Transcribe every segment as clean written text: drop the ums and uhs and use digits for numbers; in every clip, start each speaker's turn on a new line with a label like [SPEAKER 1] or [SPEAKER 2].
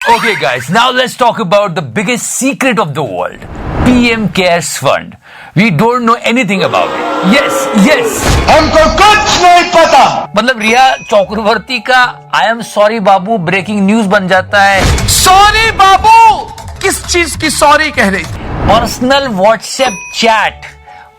[SPEAKER 1] Okay guys, now let's talk about the biggest secret of the world. PM Cares Fund. We don't know anything about it. Yes.
[SPEAKER 2] हमको कुछ नहीं पता।
[SPEAKER 1] मतलब रिया चक्रवर्ती का I am sorry बाबू breaking news बन जाता है।
[SPEAKER 2] सॉरी बाबू, किस चीज की सॉरी कह रही थी?
[SPEAKER 1] Personal WhatsApp chat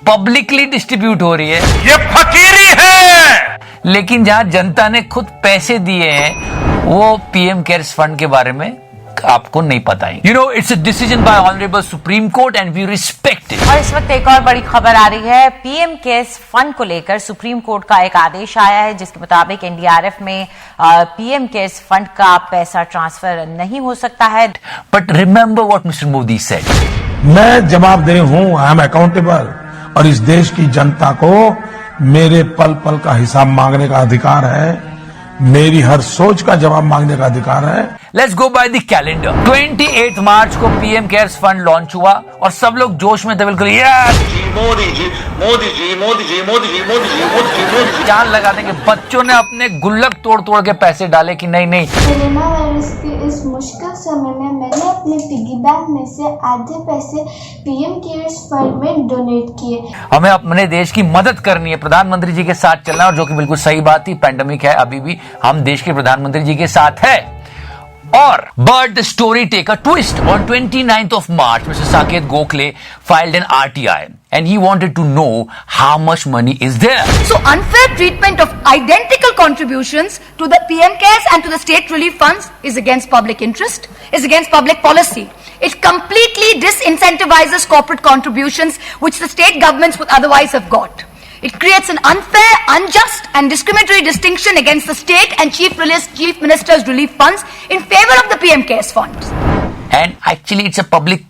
[SPEAKER 1] publicly distribute हो रही है।
[SPEAKER 2] ये फकीरी है।
[SPEAKER 1] लेकिन जहां जनता ने खुद पैसे दिए हैं वो पीएम केयर्स फंड के बारे में आपको नहीं पता है। It's a decision by honourable Supreme Court and we respect it.
[SPEAKER 3] और इस वक्त एक और बड़ी खबर आ रही है। पीएम केयर्स फंड को लेकर सुप्रीम कोर्ट का एक आदेश आया है जिसके मुताबिक एनडीआरएफ में पीएम केयर्स फंड का पैसा ट्रांसफर नहीं हो सकता है।
[SPEAKER 1] But remember what mister Modi said,
[SPEAKER 4] मैं जवाबदेह हूं, आई एम अकाउंटेबल, और इस देश की जनता को मेरे पल पल का हिसाब मांगने का अधिकार है, मेरी हर सोच का जवाब मांगने का अधिकार है।
[SPEAKER 1] Let's go by the calendar. 28 मार्च को पीएम केयर्स फंड लॉन्च हुआ और सब लोग जोश में थे, बिल्कुल
[SPEAKER 2] मोदी जी।
[SPEAKER 1] जान लगा देंगे। बच्चों ने अपने गुल्लक तोड़ तोड़ के पैसे डाले कि नहीं।
[SPEAKER 5] कोरोना वायरस के इस मुश्किल समय में मैंने अपने पिगी बैंक में से आधे पैसे पीएम केयर्स फंड में डोनेट किए।
[SPEAKER 1] हमें अपने देश की मदद करनी है, प्रधानमंत्री जी के साथ चलना, और जो कि बिल्कुल सही बात थी। पैंडेमिक है, अभी भी हम देश के प्रधानमंत्री जी के साथ है। और but the story take a twist. On 29th of March, Mr. Saket Gokhale filed an RTI and he wanted to know how much money is there.
[SPEAKER 6] So unfair treatment of identical contributions to the PM Cares and to the state relief funds is against public interest, is against public policy. It completely disincentivizes corporate contributions which the state governments would otherwise have got. It creates an unfair, unjust and discriminatory distinction against the state and chief minister's relief funds in favor of the PM Cares funds.
[SPEAKER 1] And actually it's a public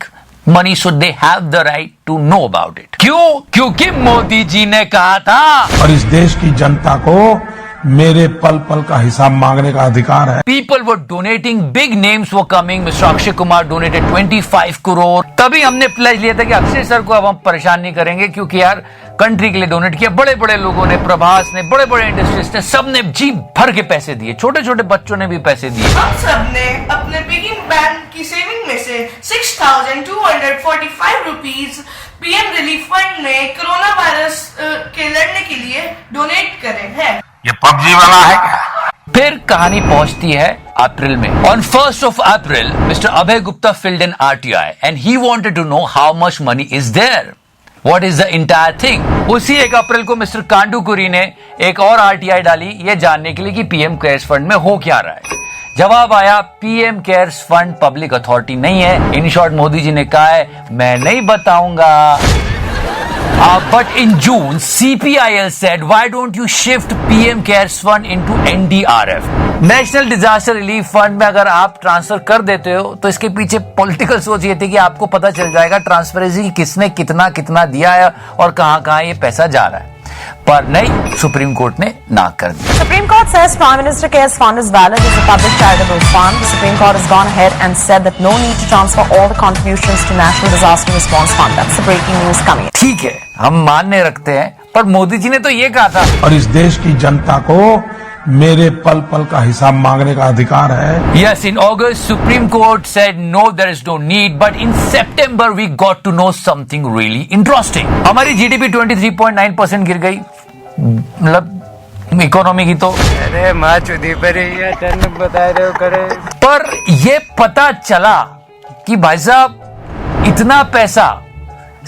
[SPEAKER 1] money, so they have the right to know about it. क्यों? क्योंकि मोदी जी ने कहा था
[SPEAKER 4] और इस देश की जनता को मेरे पल पल का हिसाब मांगने का अधिकार है।
[SPEAKER 1] People were donating, big names were coming. Mr. Akshay Kumar donated 25 crore. तभी हमने प्लेज लिया था कि अक्षय सर को अब हम परेशान नहीं करेंगे, क्योंकि यार कंट्री के लिए डोनेट किया। बड़े बड़े लोगों ने, प्रभास ने, बड़े बड़े इंडस्ट्रिस्ट ने, सबने जी भर के पैसे दिए। छोटे छोटे बच्चों ने भी पैसे दिए।
[SPEAKER 7] हम सब ने अपने पिगी बैंक की सेविंग में से 6,245 रुपीज पीएम रिलीफ फंड में कोरोना वायरस के लड़ने के लिए डोनेट करे हैं।
[SPEAKER 2] ये पबजी वाला है क्या?
[SPEAKER 1] फिर कहानी पहुंचती है अप्रैल में। On 1st of April, Mr. Abhay Gupta filled an RTI and he wanted to know how much money is there. What is the entire thing? उसी 1 अप्रैल को मिस्टर कांडूकुरी ने एक और RTI डाली, ये जानने के लिए कि पीएम केयर्स फंड में हो क्या रहा है। जवाब आया, PM cares fund public authority नहीं है। इन शॉर्ट मोदी जी ने कहा है मैं नहीं बताऊंगा। But in June, CPIL said, why don't you shift PM Cares Fund into NDRF? National disaster relief fund में अगर आप ट्रांसफर कर देते हो तो इसके पीछे पॉलिटिकल सोच ये थी कि आपको पता चल जाएगा ट्रांसपेरेंसी की किसने कितना कितना दिया है और कहां ये पैसा जा रहा है। पर नहीं, सुप्रीम कोर्ट ने ना कर दिया।
[SPEAKER 3] Supreme Court says Prime Minister Cares Fund is valid as a public charitable fund. The Supreme Court has gone ahead and said that no need to transfer all the contributions to National Disaster Response Fund. That's the breaking news coming.
[SPEAKER 1] ठीक है, हम मानने रखते हैं, पर मोदी जी ने तो ये कहा था
[SPEAKER 4] और इस देश की जनता को मेरे पल पल का हिसाब मांगने का अधिकार है।
[SPEAKER 1] Yes, in August, Supreme Court said no, there is no need. But in September, we got to know something really interesting. हमारी GDP 23.9% गिर गई, मतलब इकोनॉमी की तो
[SPEAKER 8] अरे माँ चुदी पर बता रहे हो करे।
[SPEAKER 1] पर ये पता चला कि भाई साहब इतना पैसा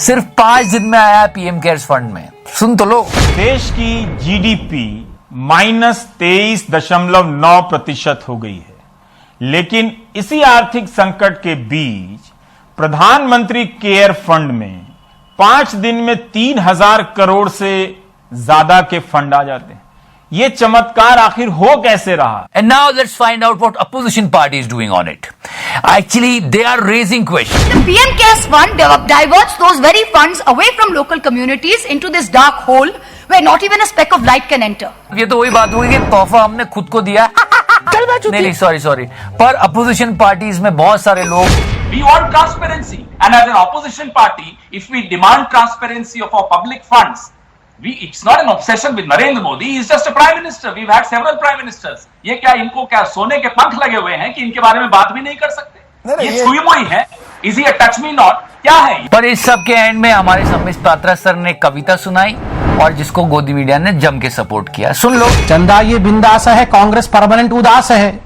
[SPEAKER 1] सिर्फ 5 दिन में आया पीएम केयर्स फंड में। सुन तो लो,
[SPEAKER 9] देश की जीडीपी -23.9% हो गई है। लेकिन इसी आर्थिक संकट के बीच प्रधानमंत्री केयर फंड में 5 दिन में 3,000 करोड़ से ज्यादा के फंड आ जाते हैं। ये चमत्कार आखिर हो कैसे रहा?
[SPEAKER 1] And now let's find out what opposition party is doing on it. Actually, they are raising questions.
[SPEAKER 6] The PM Cares Fund diverts those very funds away from local communities into this dark hole where not even a speck of light can enter.
[SPEAKER 1] ये तो वही बात हुई कि तोहफा हमने खुद को दिया। नहीं, सॉरी। पर अपोजिशन पार्टीज में बहुत सारे लोग
[SPEAKER 10] We want transparency, and as an opposition party, if we demand transparency of our public funds, It's not an obsession with Narendra Modi. He's just a prime minister. We've had several prime ministers. ये क्या इनको क्या सोने के पंख लगे हुए हैं कि इनके बारे में बात भी नहीं कर सकते? ये छुई मुई है. Is he a touch me not? क्या है?
[SPEAKER 1] पर इस सब के एंड में हमारे सम्मित पात्रा सर ने कविता सुनाई और जिसको गोदी मीडिया ने जम के सपोर्ट किया. सुन लो.
[SPEAKER 11] चंदा ये बिंदास है, कांग्रेस परमानेंट उदास है,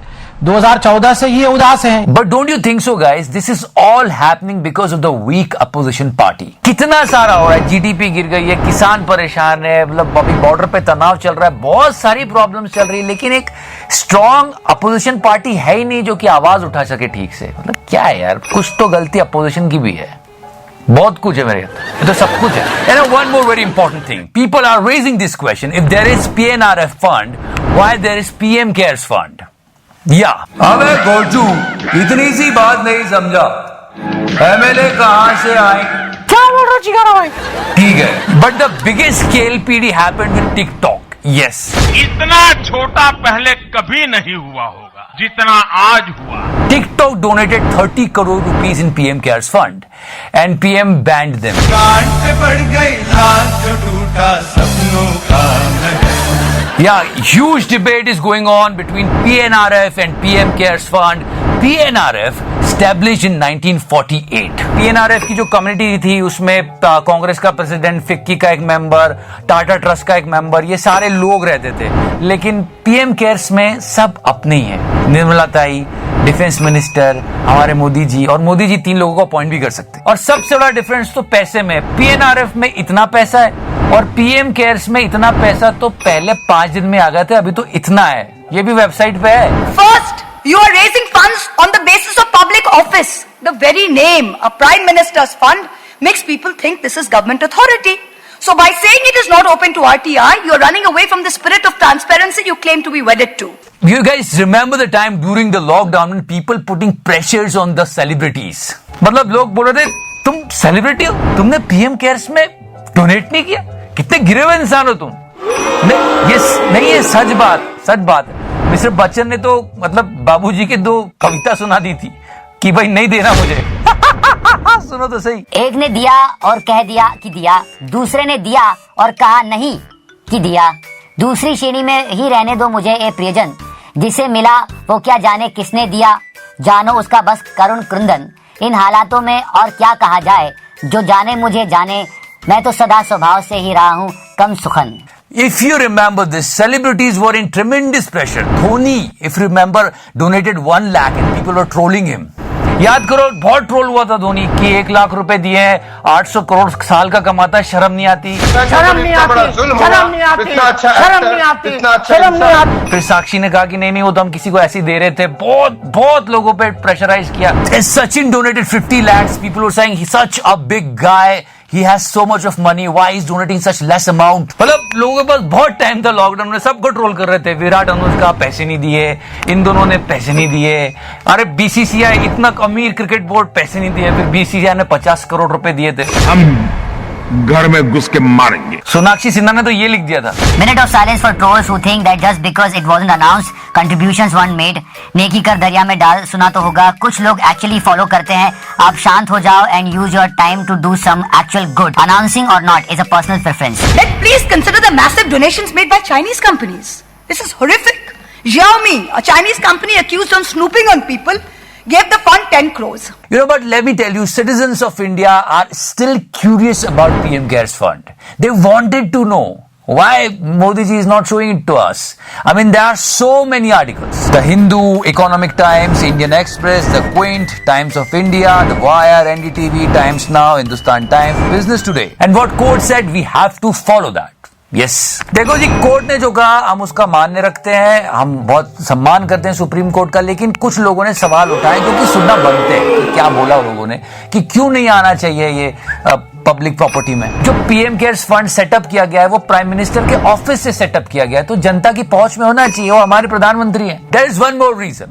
[SPEAKER 11] 2014 से ये उदास है.
[SPEAKER 1] But don't you think so guys, this is all happening because of the weak opposition party. कितना सारा हो रहा है, जीडीपी गिर गई है, किसान परेशान है, मतलब अभी बॉर्डर पे तनाव चल रहा है, बहुत सारी प्रॉब्लम्स चल रही है, लेकिन एक स्ट्रॉन्ग अपोजिशन पार्टी है ही नहीं जो कि आवाज उठा सके ठीक से. मतलब क्या है यार, कुछ तो गलती अपोजिशन की भी है. बहुत कुछ है मेरे, ये तो सब कुछ है. And one more very important thing, people are raising this question, if there is PNRF fund, why there is PM cares fund? या अबे गोजू, इतनी सी बात नहीं समझा. एमएलए कहां से आए?
[SPEAKER 11] क्या बोल रहा चिकारा भाई?
[SPEAKER 1] ठीक है, but the biggest scale PD happened with TikTok. Yes,
[SPEAKER 9] इतना छोटा पहले कभी नहीं हुआ होगा जितना आज हुआ.
[SPEAKER 1] TikTok donated 30 crore rupees in PM Cares Fund and PM banned them. Yeah, huge debate is going on between PNRF and PM Cares Fund. PNRF established in 1948. PNRF की जो कम्युनिटी थी उसमें कांग्रेस का प्रेसिडेंट, फिक्की का एक member, Tata trust का एक member, ये सारे लोग रहते थे. लेकिन पीएम केयर्स में सब अपने ही हैं. निर्मला ताई, डिफेंस मिनिस्टर, हमारे मोदी जी, और मोदी जी 3 लोगों को अपॉइंट भी कर सकते हैं. और सबसे बड़ा डिफरेंस तो पैसे में. पीएनआरएफ में इतना पैसा है और पीएम केयर्स में इतना पैसा तो पहले 5 दिन में आ गए थे, अभी तो इतना है. ये भी वेबसाइट पे है.
[SPEAKER 6] First, you are raising funds on the basis of public office. The very name, a prime minister's fund, makes people think this is government authority. So by saying it is not open to RTI, you are running away from the spirit of transparency you claim to be wedded to.
[SPEAKER 1] You guys remember the time during the lockdown when people putting pressures on the celebrities? मतलब लोग बोल रहे थे तुम celebrity हो, तुमने PM cares में donate नहीं किया, कितने गिरे हुए इंसान हो तुम. नहीं, ये सच बात है. मिस्टर बच्चन ने तो मतलब बाबूजी के 2 कविता सुना दी थी कि भाई नहीं देना मुझे. सुनो तो सही.
[SPEAKER 12] एक ने दिया और कह दिया कि दिया, दूसरे ने दिया और कहा नहीं कि दिया. दूसरी श्रेणी में ही रहने दो मुझे ए प्रियजन, जिसे मिला वो क्या जाने किसने दिया, जानो उसका बस करुण क्रंदन. इन हालातों में और क्या कहा जाए, जो जाने मुझे जाने, मैं तो सदा स्वभाव से ही रहा हूँ कम सुखन.
[SPEAKER 1] If you remember this, celebrities were in tremendous pressure. Dhoni, if you remember, donated 1 lakh and people were trolling him. याद करो, बहुत ट्रोल हुआ था धोनी कि 1 लाख रुपए दिए हैं, 800 करोड़ साल का कमाता है, शर्म नहीं आती. फिर साक्षी ने कहा कि नहीं वो तो हम किसी को ऐसे ही दे रहे थे. बहुत लोगों पे प्रेशराइज किया. Sachin donated 50 lakhs. People were saying he's such a big guy. He has so much of money. Why is donating such less amount? मतलब लोगों के पास बहुत टाइम था लॉकडाउन में, सबको ट्रोल कर रहे थे. विराट अनुष्का पैसे नहीं दिए, इन दोनों ने पैसे नहीं दिए. अरे बीसीसीआई इतना अमीर क्रिकेट बोर्ड पैसे नहीं दिए, फिर बीसीसीआई ने 50 करोड़ रुपए दिए थे.
[SPEAKER 4] हम घर में घुस के मारेंगे.
[SPEAKER 1] सोनाक्षी सिन्हा ने तो ये लिख दिया था,
[SPEAKER 12] minute of silence for trolls who think that just because it wasn't announced contributions one made. नेकी कर दरिया में डाल, सुना तो होगा. कुछ लोग एक्चुअली फॉलो करते हैं. आप शांत हो जाओ and use your time to do some actual good. Announcing or not is a personal preference.
[SPEAKER 6] Then please consider the massive donations made by Chinese companies. This is horrific. Xiaomi, a Chinese company accused of snooping on people, gave the fund 10 crores.
[SPEAKER 1] You know, but let me tell you, citizens of India are still curious about PM Cares Fund. They wanted to know why Modi ji is not showing it to us. I mean, there are so many articles. The Hindu, Economic Times, Indian Express, The Quint, Times of India, The Wire, NDTV, Times Now, Hindustan Times, Business Today. And what court said, we have to follow that. Yes देखो जी, court ने जो कहा हम उसका मान्य रखते हैं, हम बहुत सम्मान करते हैं सुप्रीम कोर्ट का. लेकिन कुछ लोगों ने सवाल उठाए जो कि सुनना बनते हैं कि क्या बोला लोगों ने, कि क्यों नहीं आना चाहिए ये पब्लिक प्रॉपर्टी में. जो पीएम केयर्स फंड सेटअप किया गया है वो प्राइम मिनिस्टर के ऑफिस से सेटअप किया गया है, तो जनता की पहुंच में होना चाहिए. वो हमारे प्रधानमंत्री हैं. There is one more reason.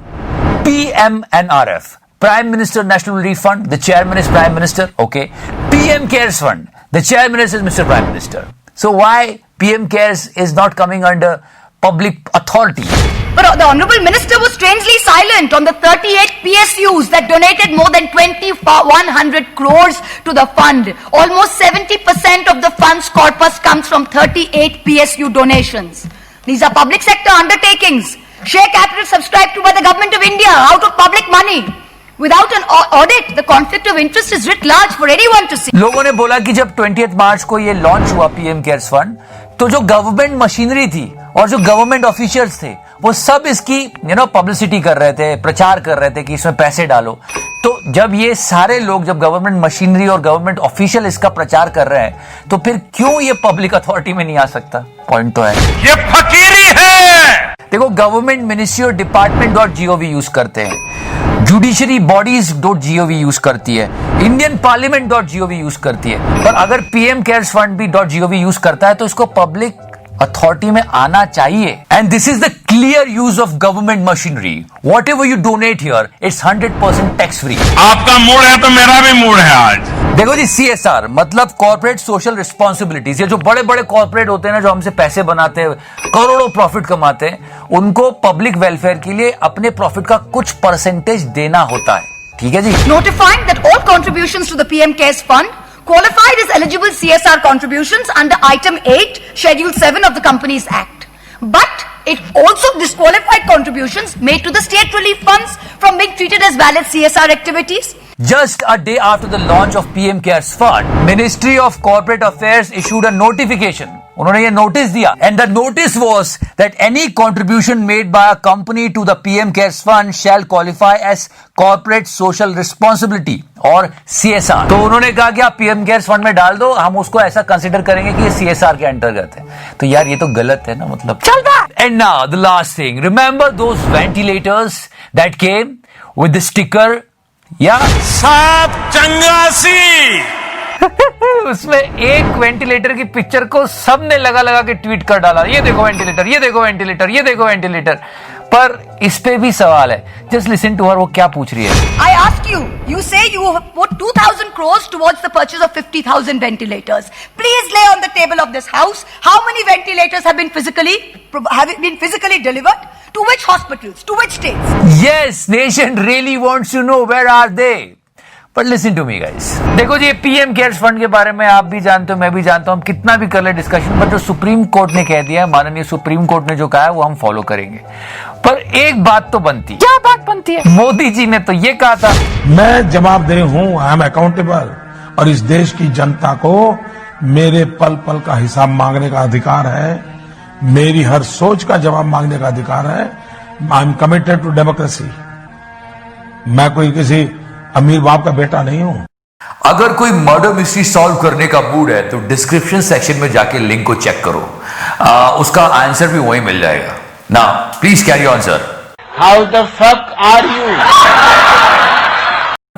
[SPEAKER 1] PMNRF, Prime Minister National Relief Fund, the chairman is Prime Minister. Okay. PM Cares Fund, the chairman is Mr. Prime Minister. So why PM Cares is not coming under public authority?
[SPEAKER 6] But the Honorable Minister was strangely silent on the 38 PSUs that donated more than 2,100 crores to the fund. Almost 70% of the fund's corpus comes from 38 PSU donations. These are public sector undertakings. Share capital subscribed to by the government of India out of public money. Without an audit, the conflict of interest is writ large for anyone to see.
[SPEAKER 1] लोगों ने बोला कि जब 20 मार्च को ये launch हुआ PM cares fund, तो जो गवर्नमेंट मशीनरी थी और जो गवर्नमेंट ऑफिशियल्स थे वो सब इसकी पब्लिसिटी कर रहे थे, प्रचार कर रहे थे कि इसमें पैसे डालो। तो जब ये सारे लोग, जब गवर्नमेंट मशीनरी और गवर्नमेंट ऑफिशियल इसका प्रचार कर रहे हैं, तो फिर क्यों ये पब्लिक अथॉरिटी में नहीं आ सकता? पॉइंट तो है,
[SPEAKER 9] ये फकीरी है।
[SPEAKER 1] देखो, गवर्नमेंट मिनिस्ट्री और department.gov यूज करते हैं, जुडिशरी बॉडीज .gov यूज करती है, इंडियन पार्लियामेंट.gov यूज करती है, पर अगर पीएम केयर्स फंड भी .gov यूज करता है तो इसको पब्लिक अथॉरिटी में आना चाहिए। And this is the clear use of government machinery. What ever you donate here, it's 100% tax free.
[SPEAKER 9] आपका मूड है तो मेरा भी मूड है आज।
[SPEAKER 1] देखो जी, CSR मतलब कॉर्पोरेट सोशल रिस्पॉन्सिबिलिटीज। ये जो बड़े बड़े कॉर्पोरेट होते हैं ना, जो हमसे पैसे बनाते हैं, करोड़ों प्रॉफिट कमाते हैं, उनको पब्लिक वेलफेयर के लिए अपने प्रॉफिट का कुछ परसेंटेज देना होता है। ठीक है जी।
[SPEAKER 6] Notifying that all contributions to the PM Cares Fund qualified as eligible CSR contributions under Item 8, Schedule 7 of the Companies Act. But it also disqualified contributions made to the state relief funds from being treated as valid CSR activities.
[SPEAKER 1] Just a day after the launch of PM Cares Fund, Ministry of Corporate Affairs issued a notification. उन्होंने ये notice दिया, and the notice was that any contribution made by a company to the PM Cares Fund shall qualify as corporate social responsibility और CSR। तो उन्होंने कहा कि आप PM Cares Fund में डाल दो, हम उसको ऐसा कंसिडर करेंगे कि ये CSR के अंतर्गत है। तो यार ये तो गलत है ना, मतलब चलता। And now the last thing, remember those ventilators that came with the sticker? या
[SPEAKER 9] 784
[SPEAKER 1] उसमें एक वेंटिलेटर की पिक्चर को सबने लगा के ट्वीट कर डाला, ये देखो वेंटिलेटर, ये देखो वेंटिलेटर, ये देखो वेंटिलेटर। पर इस पे भी सवाल है, जस्ट लिसन टू हर, वो क्या पूछ रही है।
[SPEAKER 6] I ask you, you say you have put 2,000 crores towards the purchase of 50,000 ventilators. Please lay on the table of this house how many ventilators have been physically delivered to which hospitals, to which states?
[SPEAKER 1] Yes, nation really wants to know where are they. But listen to me guys, देखो जी, PM cares fund के बारे में आप भी जानते हो, मैं भी जानता हूं, हम कितना भी कर ले डिस्कशन, बट जो सुप्रीम कोर्ट ने कह दिया है, माननीय सुप्रीम कोर्ट ने जो कहा है वो हम फॉलो करेंगे। पर एक बात तो बनती है। क्या बात बनती है? मोदी जी ने तो ये कहा था,
[SPEAKER 4] मैं जवाबदेह हूं, आई एम अकाउंटेबल, और इस देश की जनता को मेरे पल पल का हिसाब मांगने का अधिकार है, मेरी हर सोच का जवाब मांगने का अधिकार है। I am committed to democracy. मैं कोई किसी अमीर बाप का बेटा नहीं हूं।
[SPEAKER 1] अगर कोई मर्डर मिस्ट्री सॉल्व करने का मूड है तो डिस्क्रिप्शन सेक्शन में जाके लिंक को चेक करो, उसका आंसर भी वहीं मिल जाएगा। Now please carry on sir.
[SPEAKER 9] How the fuck are you?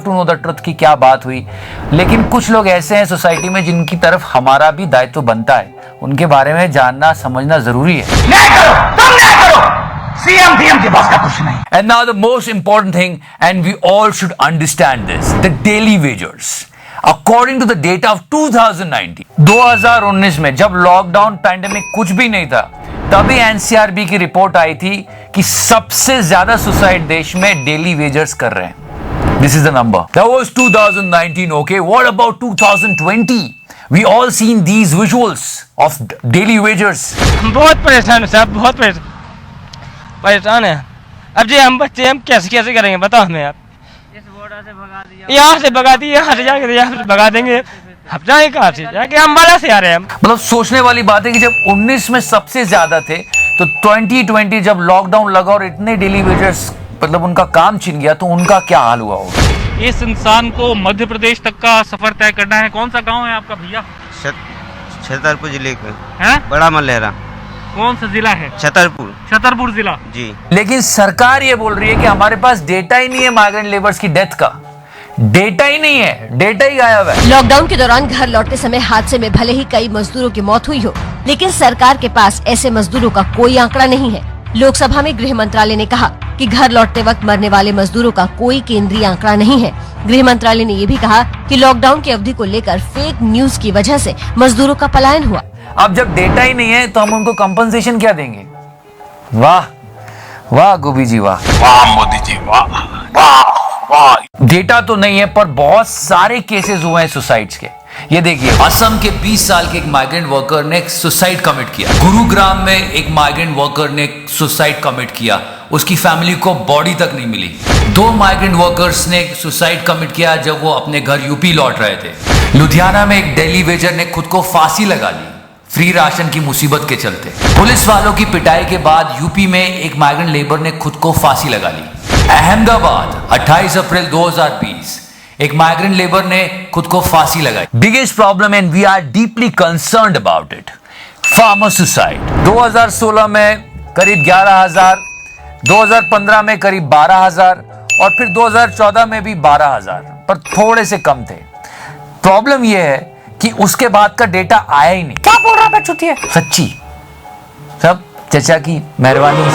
[SPEAKER 1] To know the truth की क्या बात हुई, लेकिन कुछ लोग ऐसे हैं सोसाइटी में जिनकी तरफ हमारा भी दायित्व बनता है, उनके बारे में जानना समझना जरूरी है।
[SPEAKER 2] नहीं करो, तुम नहीं करो, सीएम के पास का कुछ नहीं।
[SPEAKER 1] And now the most important thing, and we all should understand this, the daily wagers. According to the data of 2019 में जब लॉकडाउन पैंडेमिक कुछ भी नहीं था, तभी एनसीआरबी की रिपोर्ट आई थी कि सबसे ज्यादा सुसाइड देश में डेली वेजर्स कर रहे हैं। This is the number. That was 2019, okay? What about 2020? We all seen these visuals of daily wagers.
[SPEAKER 13] बहुत परेशान है साहब, बहुत परेशान है। अब जी हम बच्चे हम कैसे करेंगे, बताओ हमें आप। इस बॉर्डर से भगा दिया, यहाँ से भगा दिए, यहाँ से जाके यहाँ से भगा देंगे, हम जाए कहाँ से, जाके अम्बाला से आ रहे हैं हम।
[SPEAKER 1] मतलब सोचने वाली बात है कि जब 19 में सबसे ज्यादा थे, तो 2020 जब लॉकडाउन लगा और इतने डेली वेजर्स मतलब उनका काम छिन गया, तो उनका क्या हाल हुआ होगा।
[SPEAKER 14] इस इंसान को मध्य प्रदेश तक का सफर तय करना है। कौन सा गाँव है आपका भैया?
[SPEAKER 8] छतरपुर जिले का
[SPEAKER 14] है,
[SPEAKER 8] बड़ा मल्लेरा।
[SPEAKER 14] कौन सा जिला है? छतरपुर जिला
[SPEAKER 8] जी।
[SPEAKER 1] लेकिन सरकार ये बोल रही है कि हमारे पास डेटा ही नहीं है माइग्रेंट लेबर्स की डेथ का, डेटा ही नहीं है, डेटा ही गायब है।
[SPEAKER 15] लॉकडाउन के दौरान घर लौटते समय हादसे में भले ही कई मजदूरों की मौत हुई हो, लेकिन सरकार के पास ऐसे मजदूरों का कोई आंकड़ा नहीं है। लोकसभा में गृह मंत्रालय ने कहा कि घर लौटते वक्त मरने वाले मजदूरों का कोई केंद्रीय आंकड़ा नहीं है। गृह मंत्रालय ने ये भी कहा कि लॉकडाउन की अवधि को लेकर फेक न्यूज की वजह से मजदूरों का पलायन हुआ।
[SPEAKER 1] अब जब डेटा ही नहीं है तो हम उनको कंपनसेशन क्या देंगे? वाह वाह गोभी जी वाह,
[SPEAKER 4] वाह मोदी जी वाह वाह वाह।
[SPEAKER 1] डेटा तो नहीं है पर बहुत सारे केसेस हुए हैं सुसाइड्स के। ये देखिए, असम के 20 साल के एक माइग्रेंट वर्कर ने सुसाइड कमिट किया। गुरुग्राम में एक माइग्रेंट वर्कर ने सुसाइड कमिट किया, उसकी फैमिली को बॉडी तक नहीं मिली। 2 माइग्रेंट वर्कर्स ने सुसाइड कमिट किया जब वो अपने घर यूपी लौट रहे थे। लुधियाना में एक दिल्ली वेजर ने खुद को फांसी लगा ली फ्री राशन की मुसीबत के चलते। पुलिस वालों की पिटाई के बाद यूपी में एक माइग्रेंट लेबर ने खुद को फांसी लगा ली। अहमदाबाद 28 अप्रैल 2020 एक माइग्रेंट लेबर ने खुद को फांसी लगाई। Biggest problem and we are deeply concerned about it, farmer suicide. 2016 में करीब 11,000, 2015 में करीब 12,000 और फिर 2014 में भी 12,000, पर थोड़े से कम थे। प्रॉब्लम यह है कि उसके बाद का डेटा आया ही नहीं। क्या बोल रहा है छुट्टी सच्ची, सब चचा की मेहरबानी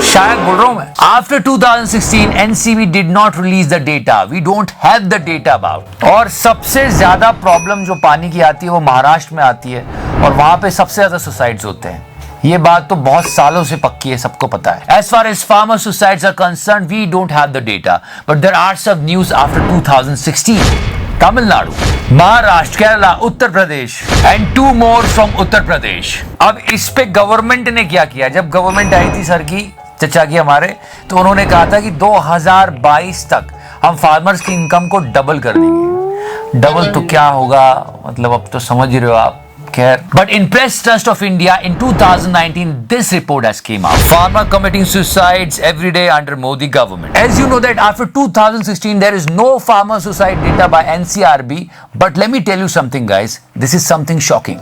[SPEAKER 1] शायद बोल रहा हूं मैं। After 2016 NCB did not release the data, we don't have the data about. और सबसे ज्यादा प्रॉब्लम जो पानी की आती है वो महाराष्ट्र में आती है और वहां पे सबसे ज्यादा सुसाइड्स होते हैं। ये बात तो बहुत सालों से पक्की है, सबको पता है। As far as farmer suicides are concerned, we don't have the data, but there are some news after 2016. Tamil Nadu, Maharashtra, Kerala, Uttar Pradesh and 2 more from Uttar Pradesh. अब इस पे गवर्नमेंट ने क्या किया, जब गवर्नमेंट आई थी सर की चचा की हमारे, तो उन्होंने कहा था कि 2022 तक हम फार्मर्स की इनकम को डबल कर देंगे। डबल तो क्या होगा, मतलब अब तो समझ ही रहे हो आप। खैर, but in Press Trust of India in 2019 this report has came out. Farmer committing suicides every day under Modi government. As you know that after 2016 there is no farmer suicide data by NCRB, but let me tell you something guys, this is something shocking.